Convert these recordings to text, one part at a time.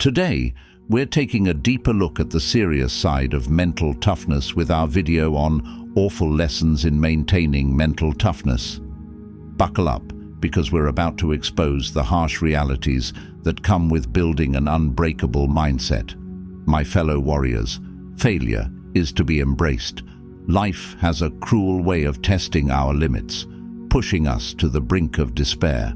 Today, we're taking a deeper look at the serious side of mental toughness with our video on awful lessons in maintaining mental toughness. Buckle up, because we're about to expose the harsh realities that come with building an unbreakable mindset. My fellow warriors, failure is to be embraced. Life has a cruel way of testing our limits, pushing us to the brink of despair.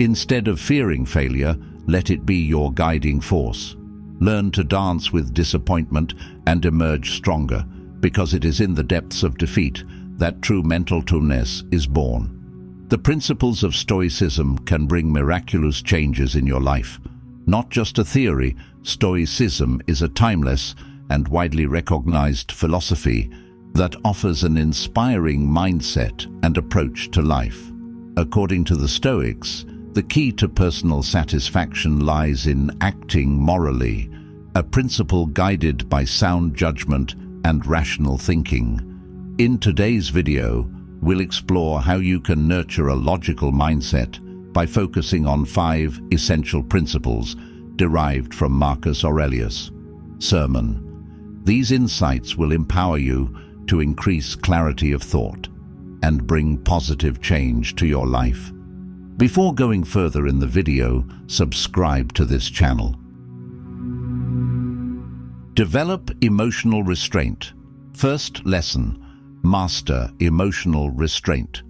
Instead of fearing failure, let it be your guiding force. Learn to dance with disappointment and emerge stronger, because it is in the depths of defeat that true mental toughness is born. The principles of Stoicism can bring miraculous changes in your life. Not just a theory, Stoicism is a timeless and widely recognized philosophy that offers an inspiring mindset and approach to life. According to the Stoics, the key to personal satisfaction lies in acting morally, a principle guided by sound judgment and rational thinking. In today's video, we'll explore how you can nurture a logical mindset by focusing on 5 essential principles derived from Marcus Aurelius' sermon. These insights will empower you to increase clarity of thought and bring positive change to your life. Before going further in the video, subscribe to this channel. Develop emotional restraint. First lesson: master emotional restraint.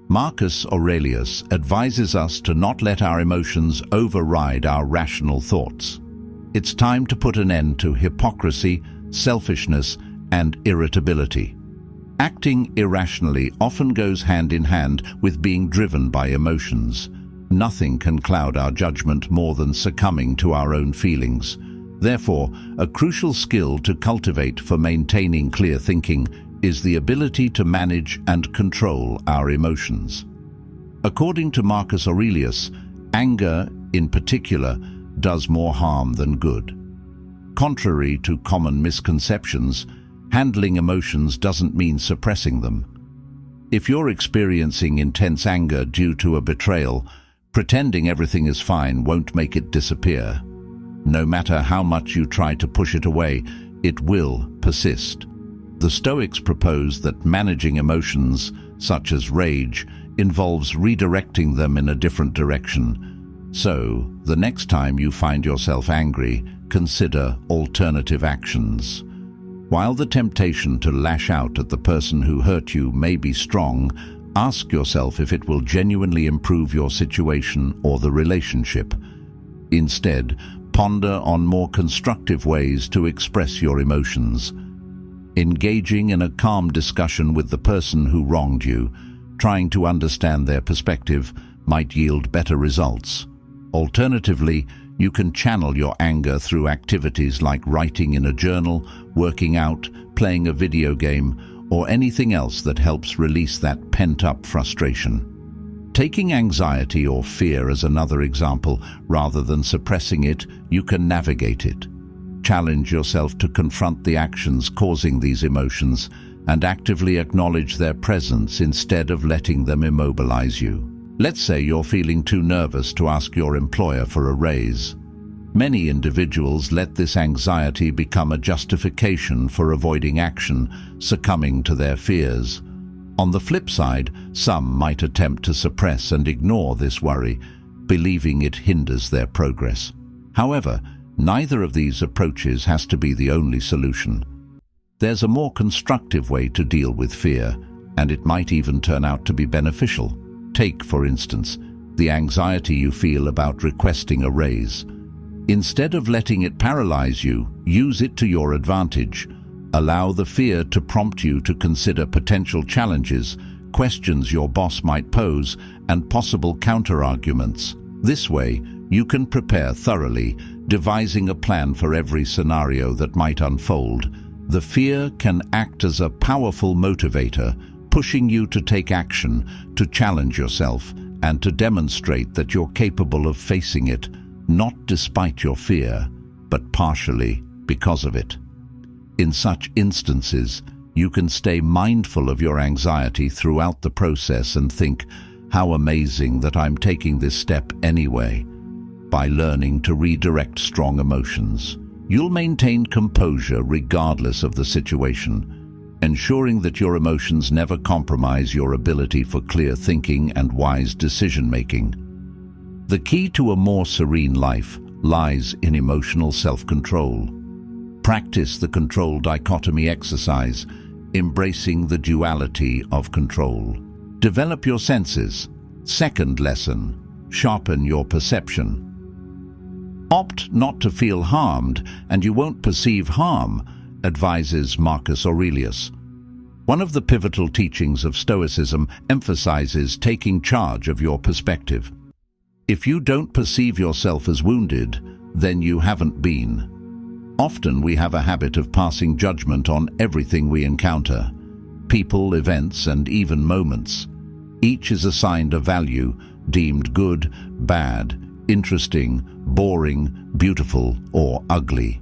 Marcus Aurelius advises us to not let our emotions override our rational thoughts. It's time to put an end to hypocrisy, selfishness, and irritability. Acting irrationally often goes hand in hand with being driven by emotions. Nothing can cloud our judgment more than succumbing to our own feelings. Therefore, a crucial skill to cultivate for maintaining clear thinking is the ability to manage and control our emotions. According to Marcus Aurelius, anger, in particular, does more harm than good. Contrary to common misconceptions, handling emotions doesn't mean suppressing them. If you're experiencing intense anger due to a betrayal, pretending everything is fine won't make it disappear. No matter how much you try to push it away, it will persist. The Stoics propose that managing emotions, such as rage, involves redirecting them in a different direction. So, the next time you find yourself angry, consider alternative actions. While the temptation to lash out at the person who hurt you may be strong, ask yourself if it will genuinely improve your situation or the relationship. Instead, ponder on more constructive ways to express your emotions. Engaging in a calm discussion with the person who wronged you, trying to understand their perspective, might yield better results. Alternatively, you can channel your anger through activities like writing in a journal, working out, playing a video game, or anything else that helps release that pent-up frustration. Taking anxiety or fear as another example, rather than suppressing it, you can navigate it. Challenge yourself to confront the actions causing these emotions and actively acknowledge their presence instead of letting them immobilize you. Let's say you're feeling too nervous to ask your employer for a raise. Many individuals let this anxiety become a justification for avoiding action, succumbing to their fears. On the flip side, some might attempt to suppress and ignore this worry, believing it hinders their progress. However, neither of these approaches has to be the only solution. There's a more constructive way to deal with fear, and it might even turn out to be beneficial. Take, for instance, the anxiety you feel about requesting a raise. Instead of letting it paralyze you, use it to your advantage. Allow the fear to prompt you to consider potential challenges, questions your boss might pose, and possible counter-arguments. This way, you can prepare thoroughly, devising a plan for every scenario that might unfold. The fear can act as a powerful motivator, pushing you to take action, to challenge yourself, and to demonstrate that you're capable of facing it, not despite your fear, but partially because of it. In such instances, you can stay mindful of your anxiety throughout the process and think, how amazing that I'm taking this step anyway. By learning to redirect strong emotions, you'll maintain composure regardless of the situation, ensuring that your emotions never compromise your ability for clear thinking and wise decision-making. The key to a more serene life lies in emotional self-control. Practice the control dichotomy exercise, embracing the duality of control. Develop your senses. Second lesson, sharpen your perception. Opt not to feel harmed, and you won't perceive harm, advises Marcus Aurelius. One of the pivotal teachings of Stoicism emphasizes taking charge of your perspective. If you don't perceive yourself as wounded, then you haven't been. Often we have a habit of passing judgment on everything we encounter, people, events, and even moments. Each is assigned a value, deemed good, bad, interesting, boring, beautiful, or ugly.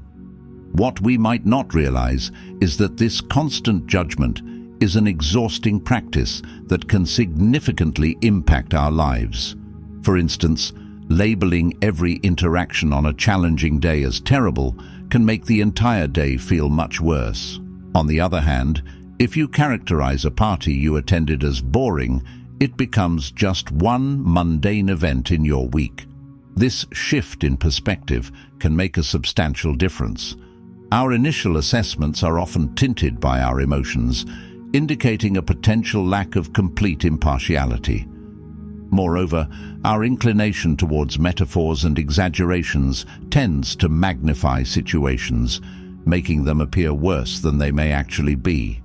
What we might not realize is that this constant judgment is an exhausting practice that can significantly impact our lives. For instance, labeling every interaction on a challenging day as terrible can make the entire day feel much worse. On the other hand, if you characterize a party you attended as boring, it becomes just one mundane event in your week. This shift in perspective can make a substantial difference. Our initial assessments are often tinted by our emotions, indicating a potential lack of complete impartiality. Moreover, our inclination towards metaphors and exaggerations tends to magnify situations, making them appear worse than they may actually be.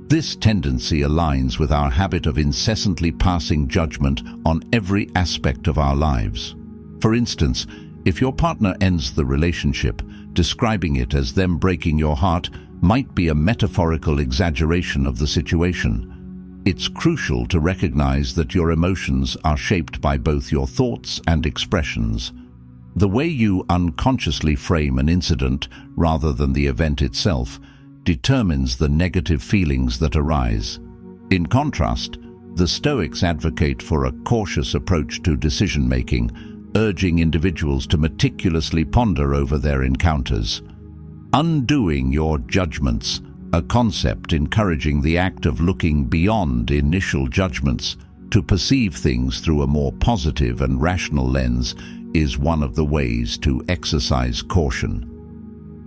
This tendency aligns with our habit of incessantly passing judgment on every aspect of our lives. For instance, if your partner ends the relationship, describing it as them breaking your heart might be a metaphorical exaggeration of the situation. It's crucial to recognize that your emotions are shaped by both your thoughts and expressions. The way you unconsciously frame an incident rather than the event itself determines the negative feelings that arise. In contrast, the Stoics advocate for a cautious approach to decision-making, urging individuals to meticulously ponder over their encounters. Undoing your judgments, a concept encouraging the act of looking beyond initial judgments to perceive things through a more positive and rational lens, is one of the ways to exercise caution.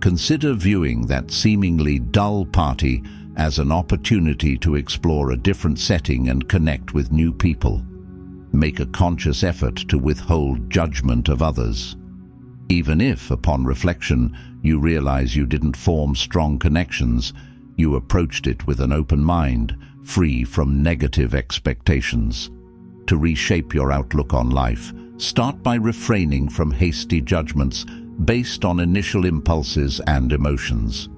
Consider viewing that seemingly dull party as an opportunity to explore a different setting and connect with new people. Make a conscious effort to withhold judgment of others. Even if, upon reflection, you realize you didn't form strong connections, you approached it with an open mind, free from negative expectations. To reshape your outlook on life, start by refraining from hasty judgments based on initial impulses and emotions.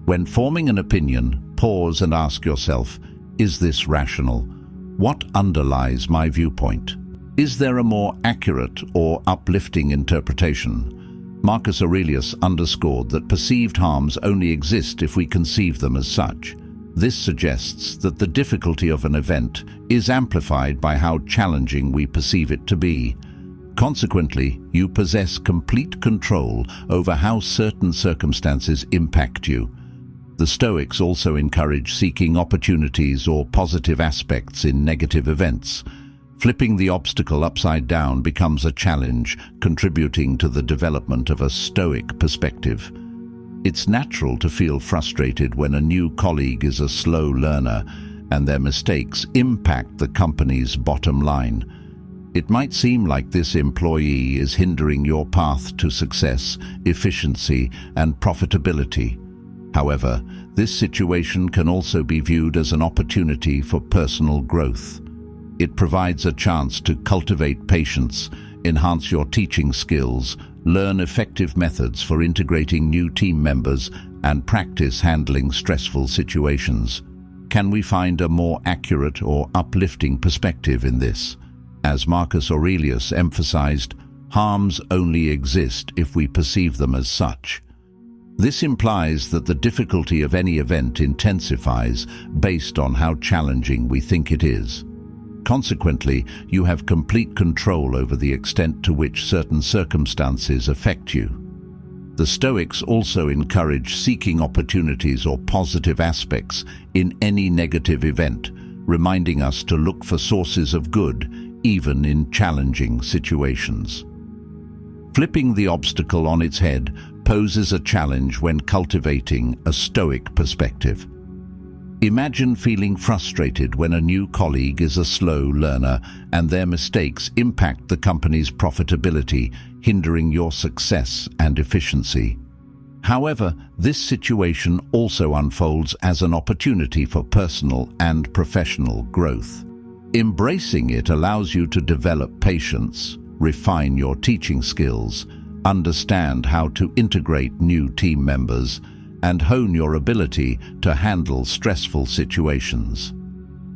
When forming an opinion, pause and ask yourself, is this rational? What underlies my viewpoint? Is there a more accurate or uplifting interpretation? Marcus Aurelius underscored that perceived harms only exist if we conceive them as such. This suggests that the difficulty of an event is amplified by how challenging we perceive it to be. Consequently, you possess complete control over how certain circumstances impact you. The Stoics also encourage seeking opportunities or positive aspects in negative events. Flipping the obstacle upside down becomes a challenge, contributing to the development of a Stoic perspective. It's natural to feel frustrated when a new colleague is a slow learner and their mistakes impact the company's bottom line. It might seem like this employee is hindering your path to success, efficiency, and profitability. However, this situation can also be viewed as an opportunity for personal growth. It provides a chance to cultivate patience, enhance your teaching skills, learn effective methods for integrating new team members, and practice handling stressful situations. Can we find a more accurate or uplifting perspective in this? As Marcus Aurelius emphasized, harms only exist if we perceive them as such. This implies that the difficulty of any event intensifies based on how challenging we think it is. Consequently, you have complete control over the extent to which certain circumstances affect you. The Stoics also encourage seeking opportunities or positive aspects in any negative event, reminding us to look for sources of good, even in challenging situations. Flipping the obstacle on its head poses a challenge when cultivating a Stoic perspective. Imagine feeling frustrated when a new colleague is a slow learner and their mistakes impact the company's profitability, hindering your success and efficiency. However, this situation also unfolds as an opportunity for personal and professional growth. Embracing it allows you to develop patience, refine your teaching skills, understand how to integrate new team members, and hone your ability to handle stressful situations.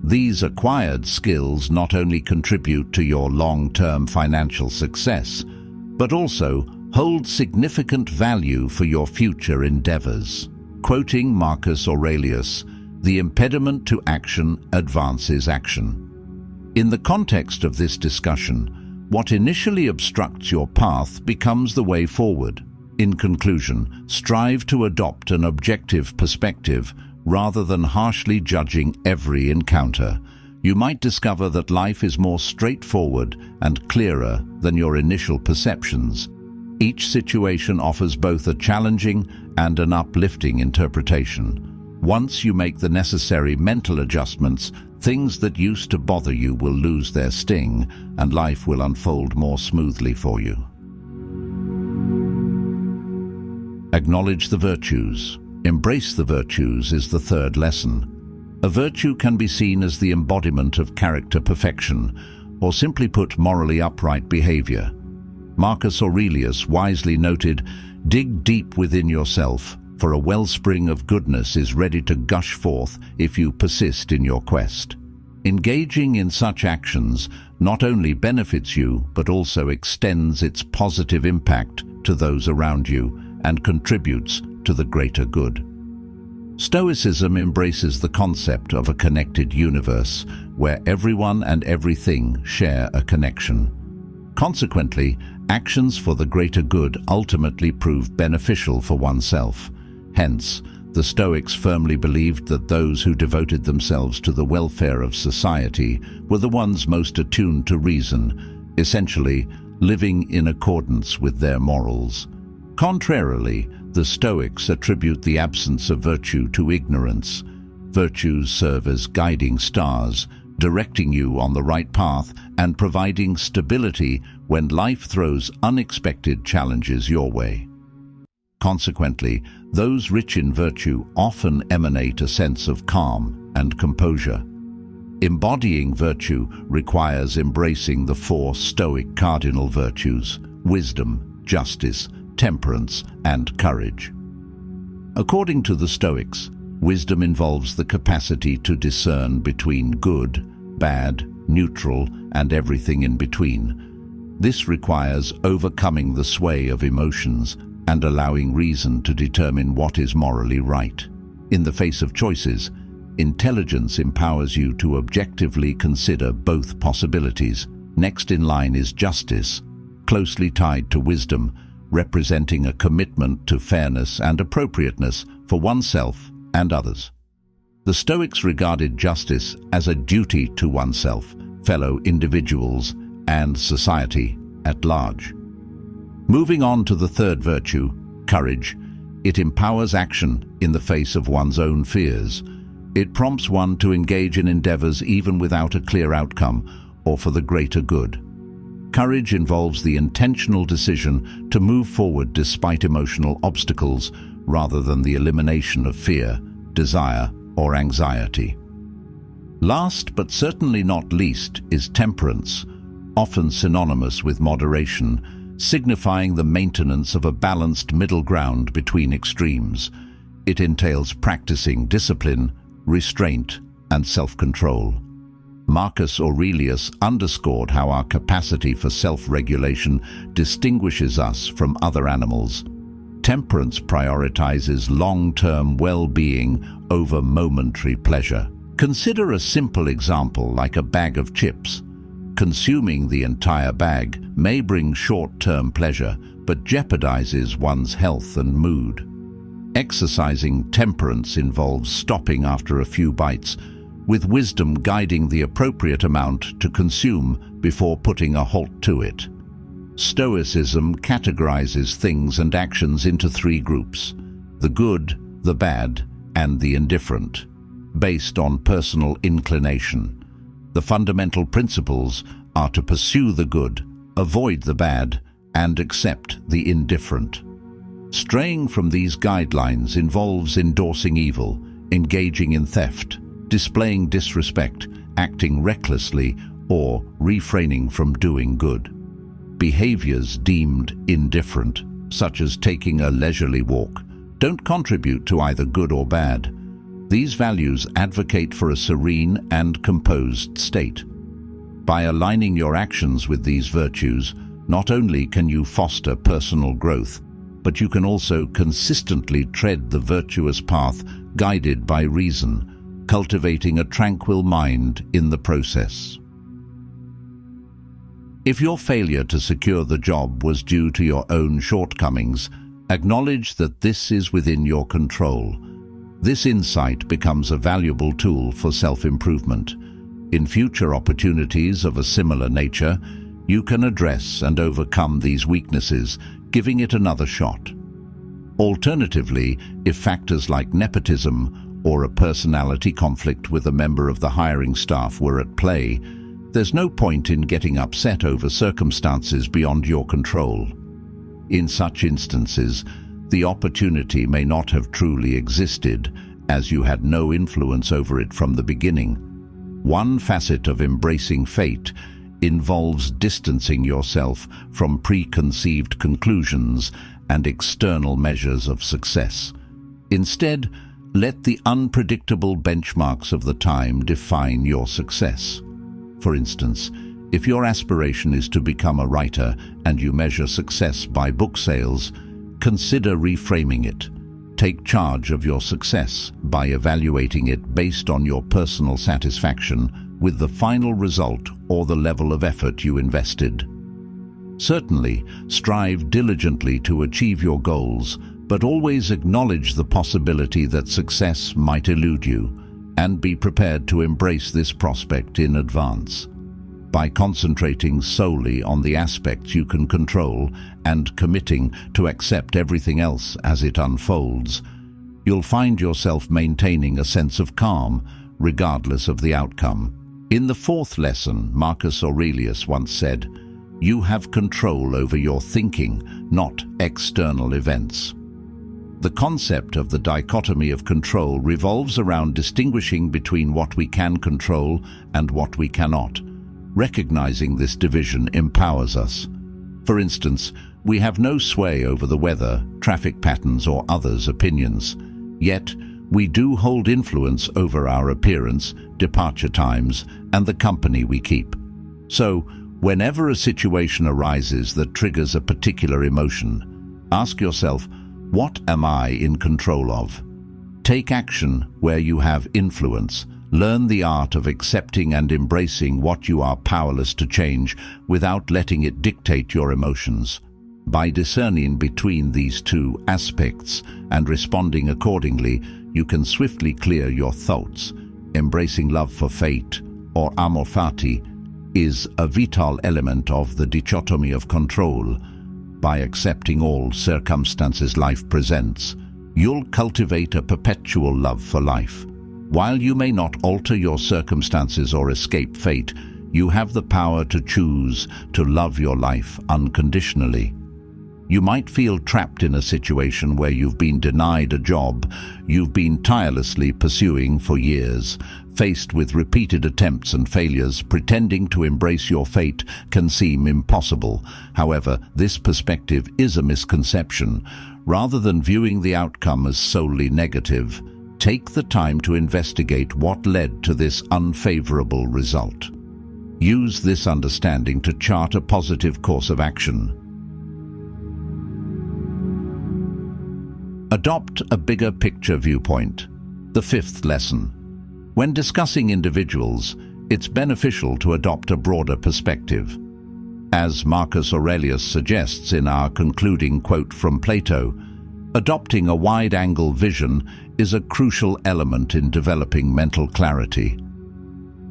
These acquired skills not only contribute to your long-term financial success, but also hold significant value for your future endeavors. Quoting Marcus Aurelius, "The impediment to action advances action." In the context of this discussion, what initially obstructs your path becomes the way forward. In conclusion, strive to adopt an objective perspective rather than harshly judging every encounter. You might discover that life is more straightforward and clearer than your initial perceptions. Each situation offers both a challenging and an uplifting interpretation. Once you make the necessary mental adjustments, things that used to bother you will lose their sting, and life will unfold more smoothly for you. Acknowledge the virtues. Embrace the virtues is the third lesson. A virtue can be seen as the embodiment of character perfection, or simply put, morally upright behavior. Marcus Aurelius wisely noted, "Dig deep within yourself, for a wellspring of goodness is ready to gush forth if you persist in your quest." Engaging in such actions not only benefits you, but also extends its positive impact to those around you and contributes to the greater good. Stoicism embraces the concept of a connected universe where everyone and everything share a connection. Consequently, actions for the greater good ultimately prove beneficial for oneself. Hence, the Stoics firmly believed that those who devoted themselves to the welfare of society were the ones most attuned to reason, essentially living in accordance with their morals. Contrarily, the Stoics attribute the absence of virtue to ignorance. Virtues serve as guiding stars, directing you on the right path and providing stability when life throws unexpected challenges your way. Consequently, those rich in virtue often emanate a sense of calm and composure. Embodying virtue requires embracing the four Stoic cardinal virtues: wisdom, justice, temperance, and courage. According to the Stoics, wisdom involves the capacity to discern between good, bad, neutral, and everything in between. This requires overcoming the sway of emotions and allowing reason to determine what is morally right. In the face of choices, intelligence empowers you to objectively consider both possibilities. Next in line is justice, closely tied to wisdom, representing a commitment to fairness and appropriateness for oneself and others. The Stoics regarded justice as a duty to oneself, fellow individuals, and society at large. Moving on to the third virtue, courage, it empowers action in the face of one's own fears. It prompts one to engage in endeavors even without a clear outcome or for the greater good. Courage involves the intentional decision to move forward despite emotional obstacles rather than the elimination of fear, desire, or anxiety. Last but certainly not least is temperance, often synonymous with moderation, signifying the maintenance of a balanced middle ground between extremes. It entails practicing discipline, restraint, and self-control. Marcus Aurelius underscored how our capacity for self-regulation distinguishes us from other animals. Temperance prioritizes long-term well-being over momentary pleasure. Consider a simple example like a bag of chips. Consuming the entire bag may bring short-term pleasure, but jeopardizes one's health and mood. Exercising temperance involves stopping after a few bites, with wisdom guiding the appropriate amount to consume before putting a halt to it. Stoicism categorizes things and actions into three groups: the good, the bad, and the indifferent, based on personal inclination. The fundamental principles are to pursue the good, avoid the bad, and accept the indifferent. Straying from these guidelines involves endorsing evil, engaging in theft, displaying disrespect, acting recklessly, or refraining from doing good. Behaviors deemed indifferent, such as taking a leisurely walk, don't contribute to either good or bad. These values advocate for a serene and composed state. By aligning your actions with these virtues, not only can you foster personal growth, but you can also consistently tread the virtuous path guided by reason, cultivating a tranquil mind in the process. If your failure to secure the job was due to your own shortcomings, acknowledge that this is within your control. This insight becomes a valuable tool for self-improvement. In future opportunities of a similar nature, you can address and overcome these weaknesses, giving it another shot. Alternatively, if factors like nepotism or a personality conflict with a member of the hiring staff were at play, there's no point in getting upset over circumstances beyond your control. In such instances, the opportunity may not have truly existed, as you had no influence over it from the beginning. One facet of embracing fate involves distancing yourself from preconceived conclusions and external measures of success. Instead, let the unpredictable benchmarks of the time define your success. For instance, if your aspiration is to become a writer and you measure success by book sales, consider reframing it. Take charge of your success by evaluating it based on your personal satisfaction with the final result or the level of effort you invested. Certainly, strive diligently to achieve your goals, but always acknowledge the possibility that success might elude you, and be prepared to embrace this prospect in advance. By concentrating solely on the aspects you can control and committing to accept everything else as it unfolds, you'll find yourself maintaining a sense of calm, regardless of the outcome. In the fourth lesson, Marcus Aurelius once said, "You have control over your thinking, not external events." The concept of the dichotomy of control revolves around distinguishing between what we can control and what we cannot. Recognizing this division empowers us. For instance, we have no sway over the weather, traffic patterns, or others' opinions. Yet, we do hold influence over our appearance, departure times, and the company we keep. So, whenever a situation arises that triggers a particular emotion, ask yourself, what am I in control of? Take action where you have influence. Learn the art of accepting and embracing what you are powerless to change without letting it dictate your emotions. By discerning between these two aspects and responding accordingly, you can swiftly clear your thoughts. Embracing love for fate, or amor fati, is a vital element of the dichotomy of control. By accepting all circumstances life presents, you'll cultivate a perpetual love for life. While you may not alter your circumstances or escape fate, you have the power to choose to love your life unconditionally. You might feel trapped in a situation where you've been denied a job you've been tirelessly pursuing for years. Faced with repeated attempts and failures, pretending to embrace your fate can seem impossible. However, this perspective is a misconception. Rather than viewing the outcome as solely negative, take the time to investigate what led to this unfavorable result. Use this understanding to chart a positive course of action. Adopt a bigger picture viewpoint. The fifth lesson. When discussing individuals, it's beneficial to adopt a broader perspective. As Marcus Aurelius suggests in our concluding quote from Plato, adopting a wide-angle vision is a crucial element in developing mental clarity.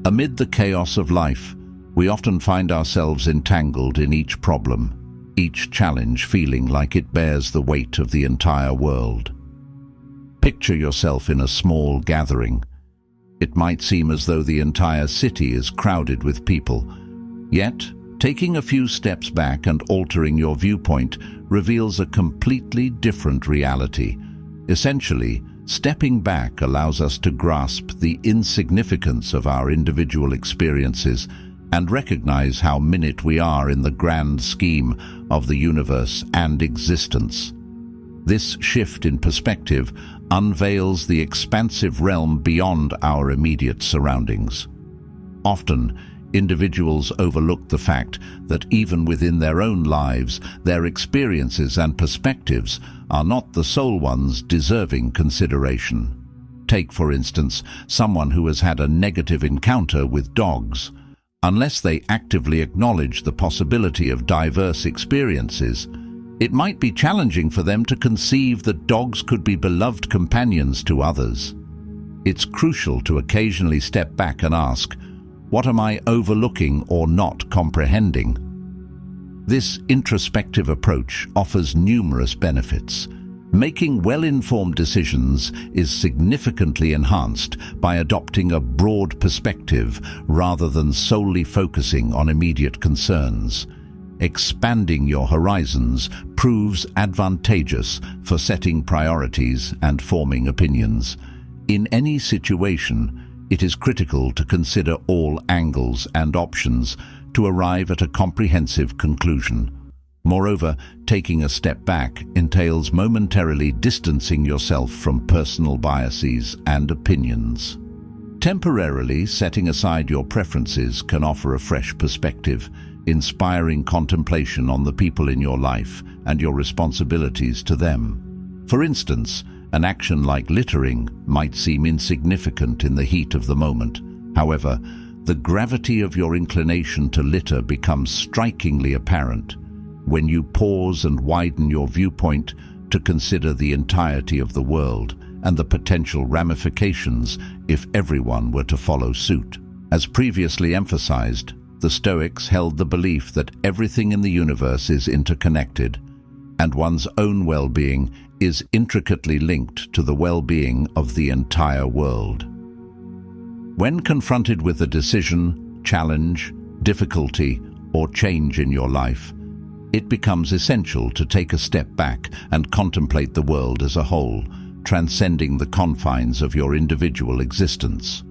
Amid the chaos of life, we often find ourselves entangled in each problem, each challenge feeling like it bears the weight of the entire world. Picture yourself in a small gathering. It might seem as though the entire city is crowded with people. Yet, taking a few steps back and altering your viewpoint reveals a completely different reality. Essentially, stepping back allows us to grasp the insignificance of our individual experiences and recognize how minute we are in the grand scheme of the universe and existence. This shift in perspective unveils the expansive realm beyond our immediate surroundings. Often, individuals overlook the fact that even within their own lives, their experiences and perspectives are not the sole ones deserving consideration. Take, for instance, someone who has had a negative encounter with dogs. Unless they actively acknowledge the possibility of diverse experiences, it might be challenging for them to conceive that dogs could be beloved companions to others. It's crucial to occasionally step back and ask, what am I overlooking or not comprehending? This introspective approach offers numerous benefits. Making well-informed decisions is significantly enhanced by adopting a broad perspective rather than solely focusing on immediate concerns. Expanding your horizons proves advantageous for setting priorities and forming opinions. In any situation, it is critical to consider all angles and options to arrive at a comprehensive conclusion. Moreover, taking a step back entails momentarily distancing yourself from personal biases and opinions. Temporarily setting aside your preferences can offer a fresh perspective, inspiring contemplation on the people in your life and your responsibilities to them. For instance, an action like littering might seem insignificant in the heat of the moment. However, the gravity of your inclination to litter becomes strikingly apparent when you pause and widen your viewpoint to consider the entirety of the world and the potential ramifications if everyone were to follow suit. As previously emphasized, the Stoics held the belief that everything in the universe is interconnected, and one's own well-being is intricately linked to the well-being of the entire world. When confronted with a decision, challenge, difficulty, or change in your life, it becomes essential to take a step back and contemplate the world as a whole, transcending the confines of your individual existence.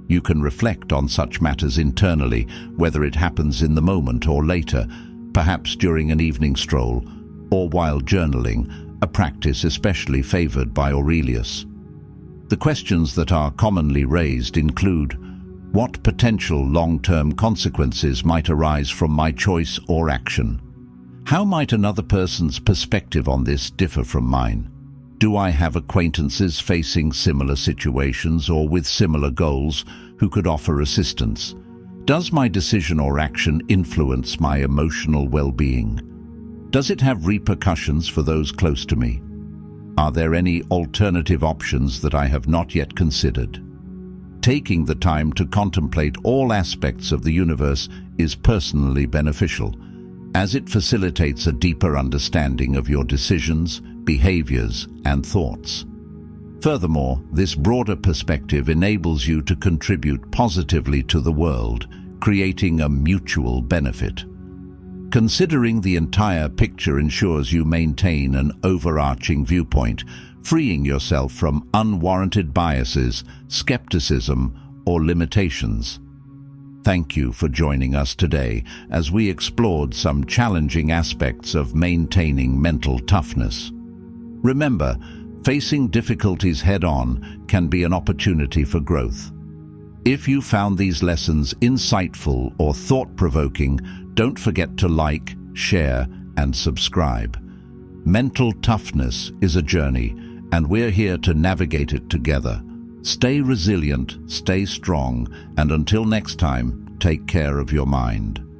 You can reflect on such matters internally, whether it happens in the moment or later, perhaps during an evening stroll, or while journaling, a practice especially favored by Aurelius. The questions that are commonly raised include, what potential long-term consequences might arise from my choice or action? How might another person's perspective on this differ from mine? Do I have acquaintances facing similar situations or with similar goals who could offer assistance? Does my decision or action influence my emotional well-being? Does it have repercussions for those close to me? Are there any alternative options that I have not yet considered? Taking the time to contemplate all aspects of the universe is personally beneficial, as it facilitates a deeper understanding of your decisions, behaviors, and thoughts. Furthermore, this broader perspective enables you to contribute positively to the world, creating a mutual benefit. Considering the entire picture ensures you maintain an overarching viewpoint, freeing yourself from unwarranted biases, skepticism, or limitations. Thank you for joining us today as we explored some challenging aspects of maintaining mental toughness. Remember, facing difficulties head-on can be an opportunity for growth. If you found these lessons insightful or thought-provoking, don't forget to like, share, and subscribe. Mental toughness is a journey, and we're here to navigate it together. Stay resilient, stay strong, and until next time, take care of your mind.